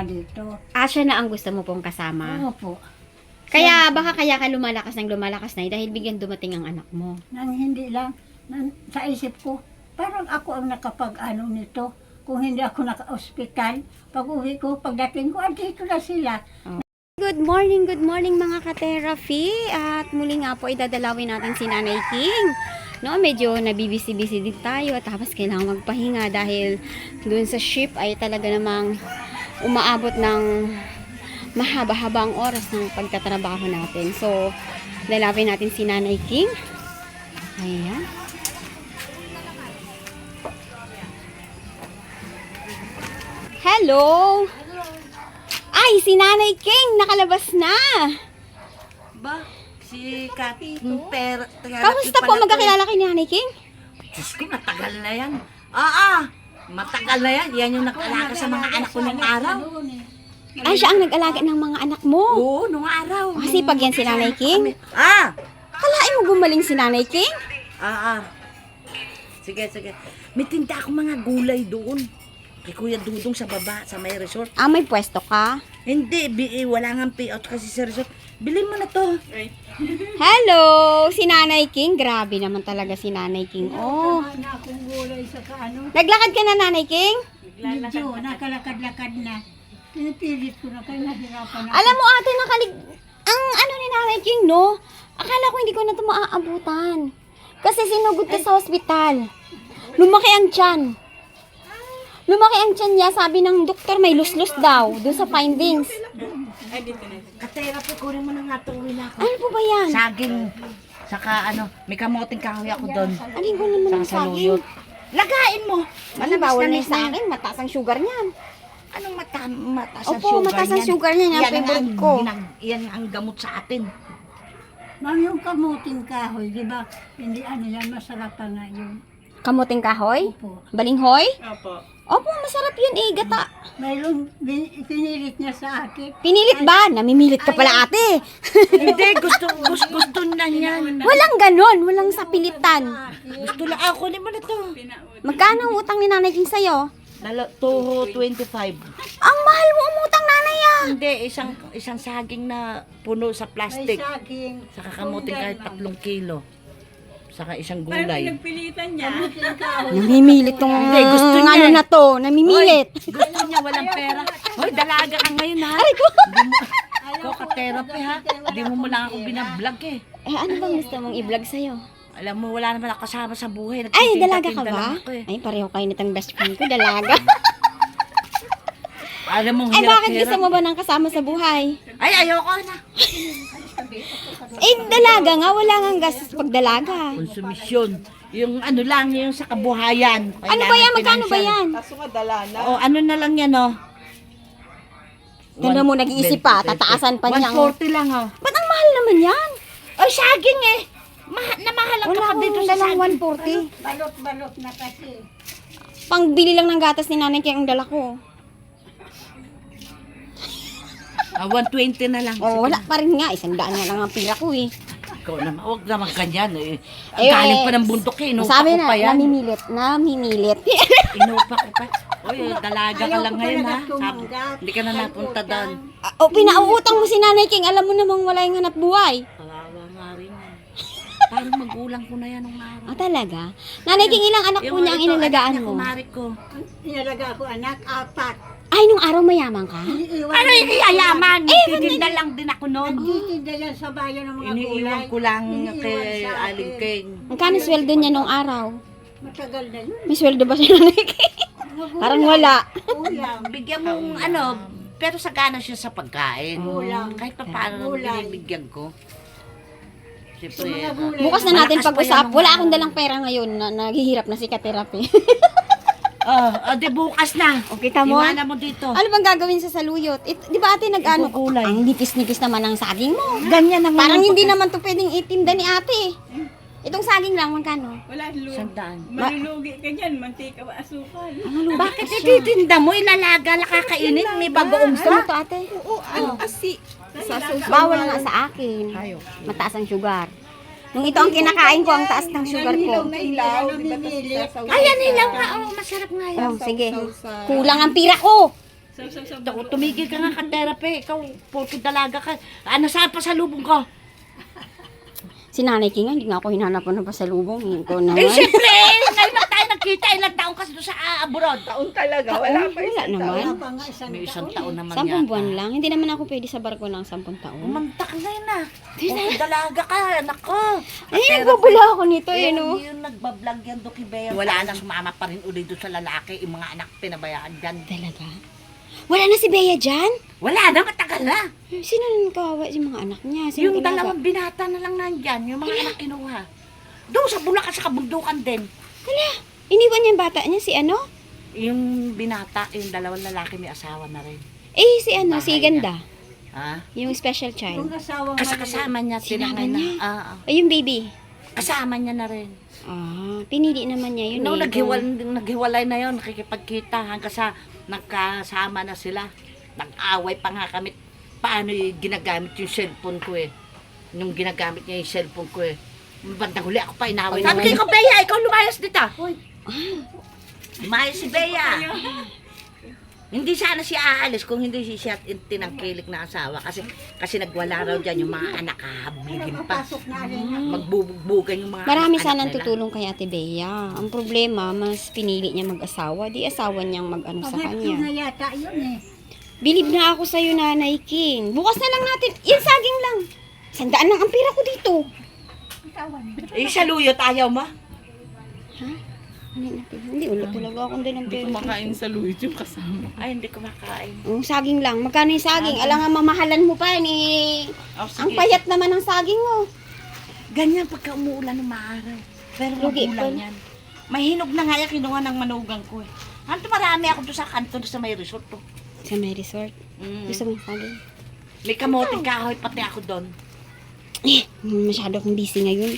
Dito. Siya na ang gusto mo pong kasama. Oo po. Kaya baka kaya ka lumalakas na dahil bigyan dumating ang anak mo. Nang hindi lang, sa isip ko, parang ako ang nakapag-ano nito. Kung hindi ako naka-hospital, pag uwi ko, pagdating ko, dito na sila. Good morning mga ka-therapy. At muli nga po idadalawin natin si Nanay King. No, medyo nabibisi-bisi din tayo at tapos kailangan magpahinga dahil dun sa ship ay talaga namang umaabot ng mahaba-habang oras ng pagtatrabaho natin. So, dalawin natin si Nanay King. Ayan. Hello! Ay, si Nanay King, nakalabas na! Ba? Si Kati, pera. Kamusta po magkakilala kay Nanay King? Diyos ko, matagal na yan. Matagal na yan. Yan yung nag-alaga sa mga anak ko nung araw. Ay, siya ang nag-alaga ng mga anak mo. Oo, nung araw. Kasi pag yan si Nanay King, Ah! kalain mo gumaling si Nanay King? Sige. May tinda akong mga gulay doon. Kay Kuya Dudong sa baba, sa may resort. May pwesto ka? Hindi, wala nga payout kasi sa resort. Bilhin mo na to. Hello! Si Nanay King, grabe naman talaga si Nanay King. Oh, Na akong gulay sa kaano. naglakad ka na, Nanay King? Medyo, nakalakad-lakad na. Pinipilit ko na kayo, nahirapan na. Alam mo ate, ang ano ni Nanay King, no? Akala ko hindi ko na ito maaabutan. Kasi sinugod ka sa ospital. Lumaki ang tiyan. Lumaki ang tiyan niya, sabi ng doktor may luslus daw, doon sa findings. Katera po, kunin mo na nga itong uwi na ako. Ano po ba yan? Saging, saka may kamoting kahoy ako doon. Alin ko naman ang Saka saging? saluyot. Lagain mo. Ano, bawal na yung sa akin, mataas ang sugar niyan. Anong mataas ang Opo, sugar mataas ang niyan? sugar niyan, yung favorite ko. Yan ang gamot sa atin. Ma'am, yung kamuting kahoy, di ba? Hindi ano yan, masarap pa nga yun. Kamuting kahoy? Opo. Balinghoy? Opo. Opo, masarap yun eh, gata. Mayroon, pinilit niya sa akin. Pinilit ba? Namimilit ka pala ate. Hindi, gusto na yan. Walang ganon, walang sapilitan. Gusto lang ako, ni mo na to. Magkano ang utang ni Nanay King sa'yo? 225. Ang mahal mo umutang, nanay ah. Hindi, isang saging na puno sa May plastic. saging. Saka kamuting kahit 3 kilo. Saka isang gulay. Kamuting kahoy. Namimilit tong Hindi, gusto niya ano eh. na to, namimilit. Gusto niya walang pera. Hoy, dalaga ka ngayon ha. Ay ko. Ikaw ka-therapy ha. Hindi mo lang ako binablog eh. Ano bang gusto mong i-vlog sa'yo? Alam mo, wala naman ako kasama sa buhay. Ay, dalaga ka Nagtitinda-tinda ba? lang ako eh. Ay, pareho kayo nitong best friend ko, dalaga. Alam mo, Ay, bakit hirap-hirap. gusto mo ba ng kasama sa buhay? Ay, ayoko na. Dalaga nga, wala nga gastos pag dalaga. Konsumisyon. Yung ano lang, yung sa kabuhayan. Ano ba yan? Magkano ba yan? O, ano na lang yan, oh. Tignan mo, nag-iisip pa, tataasan pa niya. 140 lang, oh. Ba't ang mahal naman yan? Ay, saging eh. Namahalan Wala ka pa akong dito sa dalang saging. 140. Balot-balot na kasi. Pangbili lang ng gatas ni Nanay King ang dala ko. 120 na lang. Oh, wala pa rin nga. 100 nga lang ang pira ko eh. Ikaw naman, huwag naman ganyan eh. Ang Eh, galing pa ng bundok eh. Inupa Sabi ko na, pa yan. namimilit. Inupa ko pa. Oy, dalaga ka lang ngayon ha. Sabi, hindi ka na napunta doon. Pinauutang mo si Nanay King. Alam mo namang wala yung hanap buhay. Kawawa nga rin eh. Parang magulang ko na yan nung araw. Talaga? Nanay King, ilang anak po niya ang inalagaan mo? Kumari ko. Inalaga ko anak, 4. Ay, nung araw mayaman ka? Iniiwan Ano yung iyayaman? Titinda lang din ako noon. Nagtitinda yan sa bayan ng mga gulay. Iniiwan ko lang Iniiwan kay sa akin. Aling King. Magkano sweldo niya nung araw? Matagal na yun. May sweldo ba si Nanay King? Parang wala. Ulam. Bigyan mong ano, pero sagana siya sa pagkain. Ulam. Kahit pa paano Gulay. binibigyan ko. Sa Siyempre, mga gulay. Bukas na natin Malakas pa pag-usap. yan nung Wala araw. akong dalang pera ngayon na naghihirap na si ka-therapy. di bukas na. O, kita mo? Iwanan mo dito. Ano bang gagawin sa saluyot? Di ba ate nag-ano? Gulay. Ang nipis-nipis naman ang saging mo. Ganyan naman. Parang ang hindi naman to pwedeng itinda ni ate. Itong saging lang, magkano? Wala, Sandaan. malulugi ka dyan, mantika ba asukal? Bakit ititinda mo? Ilalaga, nakakainin. May bagoong Gusto mo to ate? Oo, ano, asi. Bawal nga sa akin. Mataas ang sugar. Nung ito ang kinakain ko, ang taas ng sugar ko. Na ilaw, di ba? Namimilit. Ayan nilang nga. Oh, masarap nga yun. Oh, sige. Kulang ang pira ko. Tumigil ka nga ka-therapy. Ikaw, porke dalaga ka. Saan pa sa lubong ko? Si Nanay King, hindi nga ako hinanapan ng pasalubong. Ikaw naman. Eh, siyempre, ngayon lang tayo nagkita. Ilang taon kasi doon sa abroad. Taon talaga, wala pa Wala naman. Wala pa nga May isang taon naman 10 buwan lang. Hindi naman ako pwede sa barko ng 10 taon. Umantak na yun ah. Porke dalaga ka, anak ko. Ay, nagbabula ako nito eh, no? Yung nagbablog yan, Doki Bea. Wala na sumama pa rin ulit doon sa lalaki. Yung mga anak pinabayaan dyan. Talaga? Wala na si Bea dyan? Wala na, matagal na. Sino nang kawawa si mga anak niya? Sino Yung talaga? dalawang binata na lang nandyan, yung mga anak kinuha. Doon sa Bulacan sa kabundukan din. Hala, iniwan niya yung bata niya si ano? Yung binata, yung dalawang lalaki may asawa na rin. Eh, si ano, si Bahay Ganda. Ha? Yung special Kung child. asawang Kasi maliit. kasama niya, Sinama tinangay na. niya? Ah, Ay, yung baby. kasama niya na rin. Ah, pinili naman niya yun Nung eh. naghiwalay na yon, nakikipagkita hanggang sa nagkasama na sila. Nag-away pa nga kami paano ginagamit yung cellphone ko eh. Nung ginagamit niya yung cellphone ko eh. Bandang huli ako pa inaway. Sabi ko, ikaw Bea, ikaw lumayas dito. Lumayas si Bea. Hindi sana siya aalis kung hindi siya tinangkilik na asawa. Kasi nagwala raw dyan yung mga anak kahablingin pa. Papasok na rin. Magbubugbugan yung mga Marami anak sanang nila. tutulong kay Ate Bea. Ang problema, mas pinili niya mag-asawa. Di asawa niyang mag-ano sa Pagkakit kanya. na yata yun eh. Bilib na ako sa'yo, Nanay King. Bukas na lang natin. Yan, saging lang. 100 lang ang pira ko dito. Asawa niya. Eh, sa luyot ayaw mo? Hindi, ulo talaga akong din ng pera. sa Luis yung kasama. Ay, hindi ko makain. Saging lang. Magkano yung saging? Alam nga, mamahalan mo pa. Ni... Oh, Ang payat naman ng saging mo. Ganyan pagka umuulan ng maaraw. Pero Lugi magulang pa. yan. Mahinog na nga yan, kinuha ng manugang ko eh. Hanto marami ako doon sa kanto, doon sa may resort to. Sa may resort. Mm. Gusto mo yung saging? May kamoting kahoy, pati ako doon. Masyado akong busy ngayon.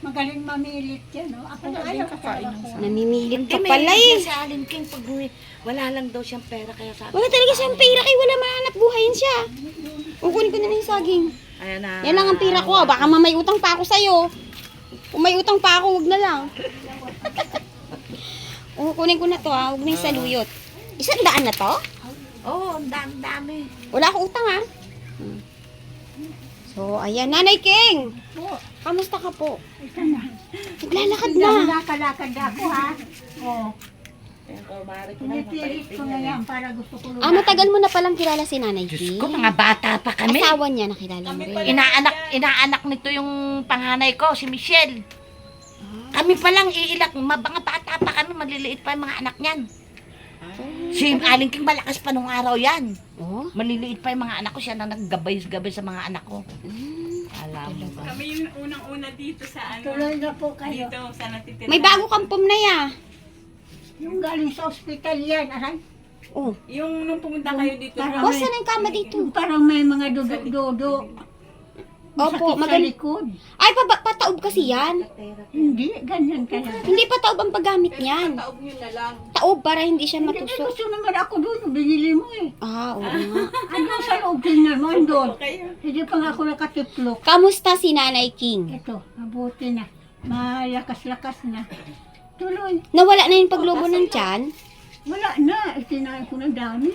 Magaling mamilit yan. No? Ako na ayaw ko talaga ko. Namimilit ka Hindi, pala may eh. si Alin King pag wala lang daw siyang pera, kaya sabi. Wala talaga siyang pera kay wala mahanap buhayin siya. Kukunin ko na lang yung saging. Ayan na. Yan lang ang pera ko. Baka may utang pa ako sa'yo. Kung may utang pa ako, wag na lang. Kukunin ko na to ha. Huwag na yung saluyot. 100 na to? Oo, ang dami-dami. Wala akong utang ha. So, ayan. Nanay King! Po, Kamusta ka po? ito na. Naglalakad Hindi na. nakalakad ako ha. Oh, Ayan ko, mari ko na pinipilit ko na yan para gusto ko Matagal mo na palang kilala si Nanay Diyos King? ko, mga bata pa kami. Asawa niya nakilala mo rin. Inaanak nito yung panganay ko, si Michelle. Kami pa lang iilak, mga bata pa kami, maliliit pa yung mga anak niyan. Si Aling King malakas pa nung araw yan. Oh? Maliliit pa yung mga anak ko, siya na naggabay-gabay sa mga anak ko. Alam mo ba? Kami yung unang-una dito sa Tuloy na po kayo. dito sa natitira. May bago kang pum na ya. Yung galing sa ospital yan, aray. Oh. Yung nung pumunta kayo dito. Parang Boss, saan ang kama dito? Yung parang may mga dudok-dodo. Opo, Masakit sa magaling. likod. Ay, pataob kasi yan. Hindi, ganyan kaya. Hindi pataob ang paggamit niyan. Taob nyo na lang. Taob para hindi siya Hindi, matusok. gusto naman ako doon, binili mo eh. Ah, oo nga. Ano sa loob tingnan mo, doon. Kayo. Hindi pa nga ako nakatiplok. Kamusta si Nanay King? Ito, mabuti na. Malakas-lakas na. Tuloy. Nawala na yung paglobo ng tiyan? Wala na. Itinayin ko ng dami.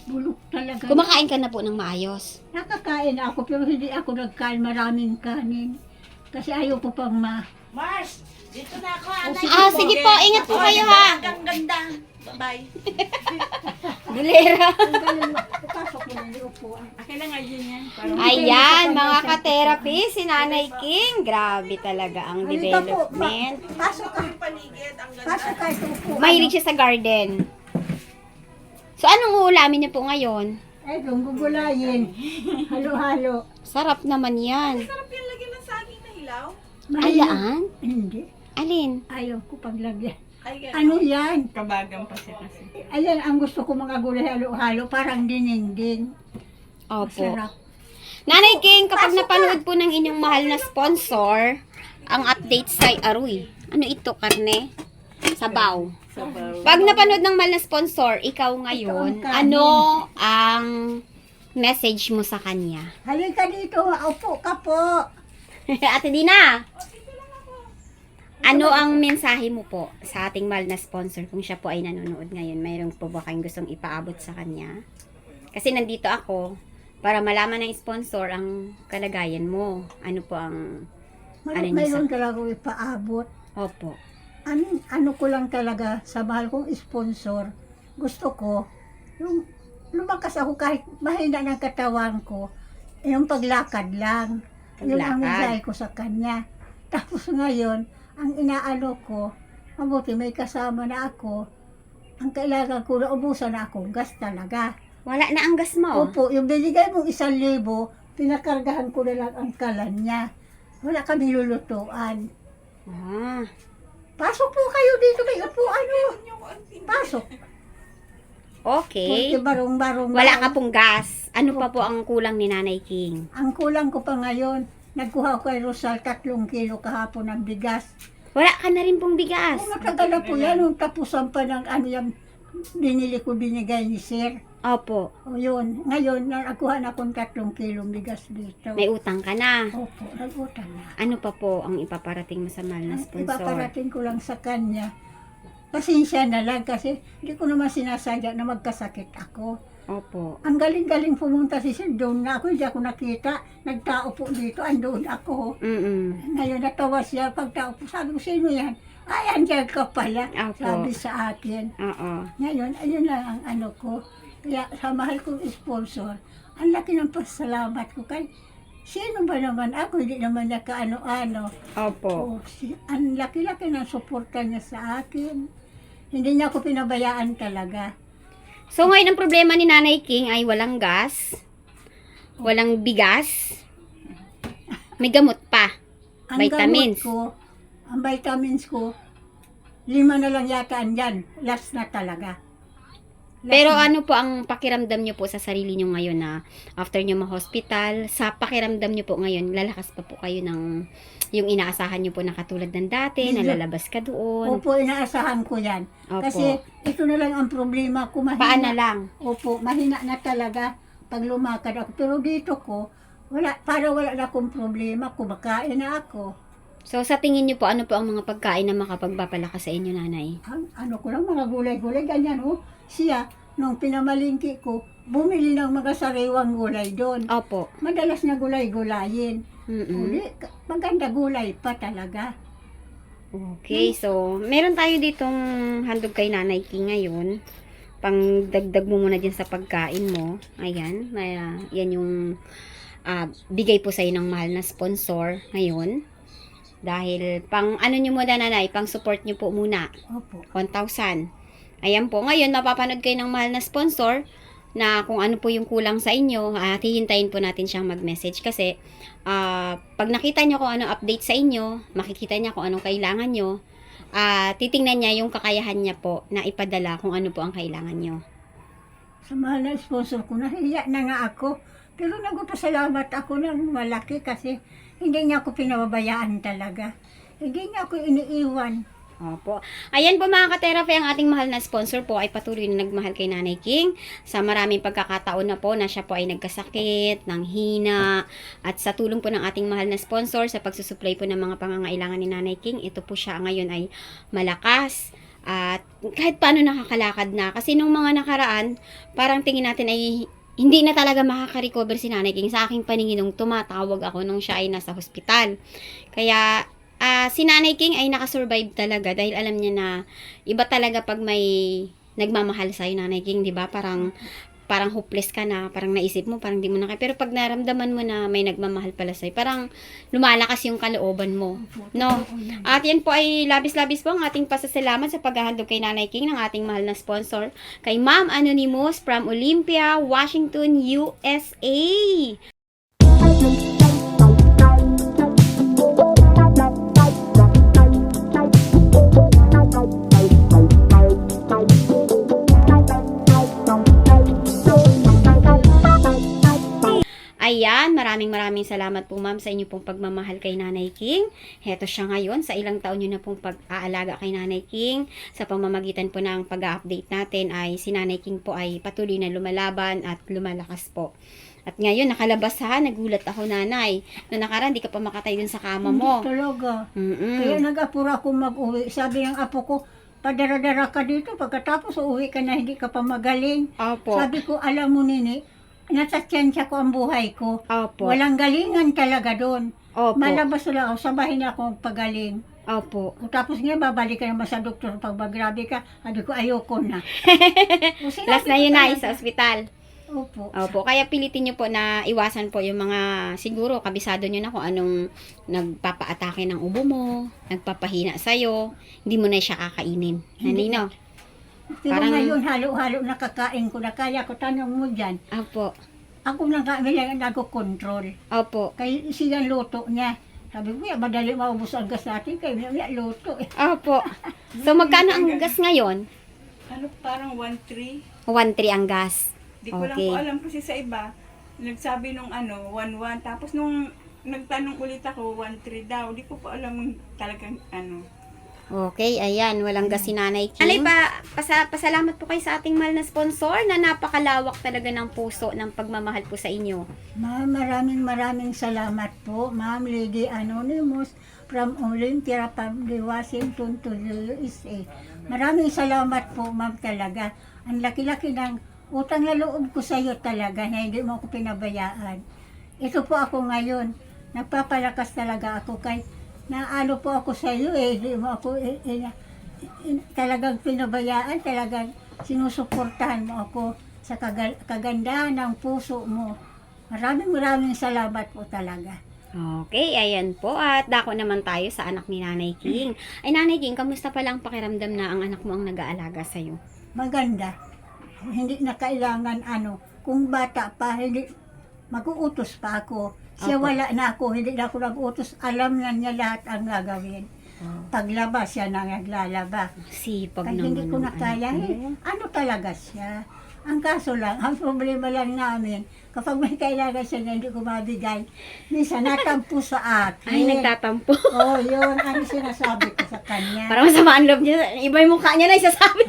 Bulok talaga. Kumakain ka na po ng maayos. Nakakain ako pero hindi ako nagkain maraming kanin. Kasi ayaw ko pang Mars, dito na ako, anay. Ah, sige po. Ingat po kayo ha. Hanggang ganda. Bye-bye. Bulera. Ang galing. Pasok mo na yung upuan. Akin lang ayun yan. Parang Ayan, mga ka-therapy, si Nanay King. Grabe talaga ang Halika po. development. Pasok ka. paligid. Ang ganda. Pasok ka ito upuan. Mahilig siya sa garden. So, anong uulamin niyo po ngayon? Eh, kung gugulayin. Halo-halo. Sarap naman yan. Sarap yung lagyan ng saging na hilaw. Ayan? Hindi. Alin? Ayaw ko paglagyan. Ay, Ano yan? Kabagang pa siya kasi. Ayan, ang gusto ko mga gulay halo-halo. Parang dininding. Opo. Sarap. Nanay King, kapag napanood po ng inyong mahal na sponsor, ang update sa Aruy. Ano ito, karne? Sabaw. Sabaw. Pag napanood ng mahal na sponsor, ikaw ngayon, Ito ang kanin. ano ang message mo sa kanya? Halika dito, upo ka po. Ate Dina. Ano ang mensahe mo po sa ating mahal na sponsor kung siya po ay nanonood ngayon? Mayroon po ba kayong gustong ipaabot sa kanya? Kasi nandito ako para malaman ng sponsor ang kalagayan mo. Ano po ang... Ano niyo Mayroon talaga ipaabot. Opo. Ano ko lang talaga sa mahal kong sponsor, gusto ko, yung lumakas ako kahit mahina ng katawan ko, yung paglakad lang. Yun ang Paglakad. mensahe ko sa kanya. Tapos ngayon, ang inaano ko, mabuti may kasama na ako, ang kailangan ko, naubusan na akong gas talaga. Wala na ang gas mo. Opo, yung binigay mong 1,000, pinakargahan ko na lang ang kalan niya. Wala kami lulutuan. Ah. Pasok po kayo dito, may upuan mo. Pasok. Okay. Porque barong-barong. Wala ka pong gas. Ano pa po ang kulang ni Nanay King? Ang kulang ko pa ngayon, nagkuha ko kay Rosal 3 kilo kahapon ng bigas. Wala ka na rin pong bigas. Kung matagal na po yan, nung tapusan pa ng ano yung binili ko, binigay ni Sir. Opo. O yun, ngayon, nagkuha na akong 3 kilong bigas dito. May utang ka na. Opo, nag-utang na. Ano pa po ang ipaparating mo sa mahal na Ang sponsor? ipaparating ko lang sa kanya, pasensya na lang kasi hindi ko naman sinasadya na magkasakit ako. Opo. Ang galing-galing pumunta si Sir, doon na ako, hindi ako nakita. Nagtao po dito, andoon ako. Mm-mm. Ngayon natawa siya, pagtao po, sabi ko, sino yan? Ay, andyan ka pala, Opo. sabi sa akin. Oo. Ngayon, ayun lang ang ano ko. Kaya sa mahal kong sponsor, ang laki ng pasalamat ko kay sino ba naman ako, hindi naman niya kaano-ano. Opo. Ang laki-laki ng suporta niya sa akin. Hindi niya ako pinabayaan talaga. So ngayon ang problema ni Nanay King ay walang gas, walang bigas, may gamot pa. Ang Vitamins. gamot ko, ang vitamins ko, 5 na lang yata andyan. Last na talaga. Last Pero na. ano po ang pakiramdam nyo po sa sarili nyo ngayon na after nyo ma-hospital, sa pakiramdam nyo po ngayon, lalakas pa po kayo ng yung inaasahan nyo po na katulad ng dati, Medyo. nalalabas ka doon. Opo, inaasahan ko yan. Opo. Kasi ito na lang ang problema ko. Paan na lang. Opo, mahina na talaga pag lumakad ako. Pero dito ko, wala na akong problema. Kumakain na ako. So sa tingin nyo po, ano po ang mga pagkain na makapagpapalakas sa inyo, Nanay? Ano ko lang, mga gulay-gulay, ganyan oh. Siya, nung pinamalingki ko, bumili ng mga sariwang gulay doon. Opo. Madalas na gulay-gulayin. Mm-mm. Uli, maganda gulay pa talaga. Okay, so meron tayo ditong handog kay Nanay King ngayon. Pang dagdag mo muna dyan sa pagkain mo. Ayan, yan yung bigay po sa'yo ng mahal na sponsor ngayon. Dahil pang ano nyo muna, Nanay, pang support nyo po muna. Opo. 1,000. Ayan po, ngayon mapapanood kayo ng mahal na sponsor na kung ano po yung kulang sa inyo at hihintayin po natin siyang mag-message kasi pag nakita nyo kung anong update sa inyo, makikita niya kung anong kailangan nyo, titingnan niya yung kakayahan niya po na ipadala kung ano po ang kailangan nyo. Sa mahal na sponsor ko, nahiya na nga ako. Pero nagpasalamat ako ng malaki kasi hindi niya ako pinababayaan talaga. Hindi niya ako iniiwan. Opo. Ayan po mga ka-therapy, ang ating mahal na sponsor po ay patuloy na nagmahal kay Nanay King sa maraming pagkakataon na po na siya po ay nagkasakit, ng hina, at sa tulong po ng ating mahal na sponsor sa pagsusupply po ng mga pangangailangan ni Nanay King, ito po siya ngayon ay malakas at kahit paano nakakalakad na. Kasi nung mga nakaraan, parang tingin natin ay hindi na talaga makaka-recover si Nanay King. Sa aking paningin nung tumatawag ako nung siya ay nasa hospital. Kaya si Nanay King ay nakasurvive talaga dahil alam niya na iba talaga pag may nagmamahal sa'yo, Nanay King, di ba? Parang hopeless ka na, parang naisip mo, parang di mo na kaya. Pero pag naramdaman mo na may nagmamahal pala sa'yo, parang lumalakas yung kalooban mo. No? At yan po ay labis-labis po ang ating pasasalamat sa paghahandog kay Nanay King ng ating mahal na sponsor, kay Ma'am Anonymous from Olympia, Washington, USA. Ayan, maraming salamat po ma'am sa inyo pong pagmamahal kay Nanay King. Heto siya ngayon, sa ilang taon nyo na pong pag-aalaga kay Nanay King. Sa pamamagitan po ng pag-update natin ay si Nanay King po ay patuloy na lumalaban at lumalakas po. At ngayon, nakalabas ha, nagulat ako nanay. Noong nakaraan, di ka pa makatay dun sa kama mo. Hindi talaga. Mm-mm. Kaya nag-apura ako mag-uwi. Sabi ng apo ko, padara-dara ka dito, pagkatapos uuwi ka na hindi ka pa magaling. Opo. Sabi ko, alam mo nini, nasa tiyensya ko ang buhay ko. Opo. Walang galingan talaga doon. Opo. Malabas lang ako, sabahin ako pagaling. Opo. O tapos nga, babalik ka naman sa doktor pag magrabe ka. Sabi ko, ayoko na. O, sinabi Last na ko yun na talaga. sa ospital. Opo. Opo. Kaya pilitin nyo po na iwasan po yung mga, siguro, kabisado nyo na kung anong nagpapaatake ng ubo mo, nagpapahina sa'yo, hindi mo na siya kakainin. Hindi. Nanino? Pero Parang- ngayon, halo-halo nakakain ko na. Kaya ko, tanong mo dyan. Opo. Ako nang kami lang nagko-control. Opo. Kaya siya luto niya. Sabi ko, madali maubos ang gas natin. Kaya may luto eh. Opo. So, magkano ang gas ngayon? Ano, parang 1-3. 1.3 ang gas. Di ko lang Okay. po alam kasi sa iba, nagsabi nung 1-1. Tapos nung nagtanong ulit ako, 1-3 daw. Di ko po alam talagang Okay, ayan, walang gas si Nanay King. Nanay, pasalamat po kayo sa ating mahal na sponsor na napakalawak talaga ng puso ng pagmamahal po sa inyo. Ma'am, maraming salamat po. Ma'am Lady Anonymous from Olympia, Family, Washington to the USA. Maraming salamat po, ma'am, talaga. Ang laki-laki ng utang na loob ko sa iyo talaga na hindi mo ako pinabayaan. Ito po ako ngayon. Nagpapalakas talaga ako kay naano po ako sa iyo eh. Hindi mo ako talagang pinabayaan, talagang sinusuportahan mo ako sa kagandahan ng puso mo. Maraming salamat po talaga. Okay, ayan po. At dako naman tayo sa anak ni Nanay King. Ay, Nanay King, kamusta pala ang pakiramdam na ang anak mo ang nag-aalaga sa'yo? Maganda. Hindi na kailangan kung bata pa, hindi mag-uutos pa ako. Siya Opo. wala na ako, hindi na ako nag-uutos. Alam na niya lahat ang gagawin. Paglaba, siya na naglalaba. Sipag Kahit naman hindi ko ng na kaya, anak mo. ano talaga siya. Ang kaso lang, ang problema lang namin, kapag may kailangan siya na hindi ko mabigay, minsan natampo sa akin. Ay, nagtatampo. Oh, yun, ano sinasabi ko sa kanya. Parang masama ang loob niya. Iba yung mukha niya na isasabi.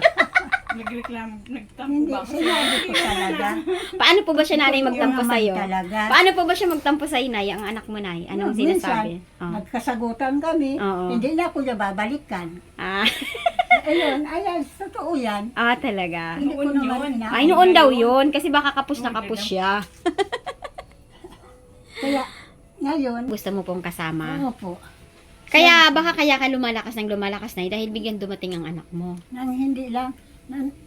nagtampo Hindi, ba ako? sinabi ko talaga. Paano po ba siya, Nanay, magtampo Yun naman sa'yo? talaga. Paano po ba siya magtampo sa'yo, Nay, ang anak mo, Nay? Anong Minsan, sinasabi? Oh. nagkasagutan kami, Oo. hindi na ako niya babalikan. Ah, Ayun, ayan, totoo yan. talaga. Hindi ko Noon naman yun. inaaway. Ay, noon daw yun. Kasi baka kapos na kapos siya. Kaya, ngayon, Gusto mo pong kasama. po, Kaya baka kaya ka lumalakas ng lumalakas na dahil bigyan dumating ang anak mo. nang hindi lang,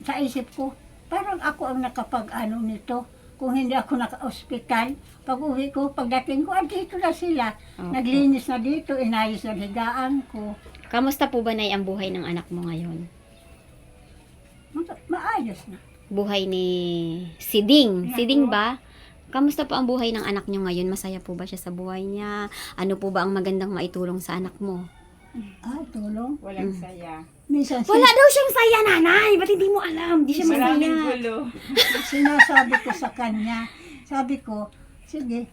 sa isip ko, parang ako ang nakapag-ano nito. Kung hindi ako naka-ospital, pag uwi ko, pagdating ko, dito na sila. Opo. Naglinis na dito, inayos na higaan ko. Kamusta po ba, Nay, ang buhay ng anak mo ngayon? Maayos na. Buhay ni Siding. Nako. Siding ba? Kamusta po ang buhay ng anak niyo ngayon? Masaya po ba siya sa buhay niya? Ano po ba ang magandang maitulong sa anak mo? Tulong. Walang saya. Minsan Wala daw siyang saya, Nanay! Ba't hindi mo alam? Di siya Maraming masaya. gulo. sinasabi ko sa kanya, sabi ko, sige,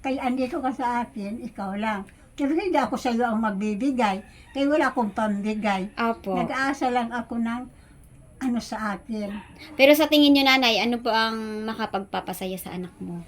kay andito ka sa akin, ikaw lang. Pero hindi ako sa iyo ang magbibigay, kaya wala akong pambigay. Opo. Nag-aasa lang ako ng sa akin. Pero sa tingin niyo, Nanay, ano po ang makapagpapasaya sa anak mo?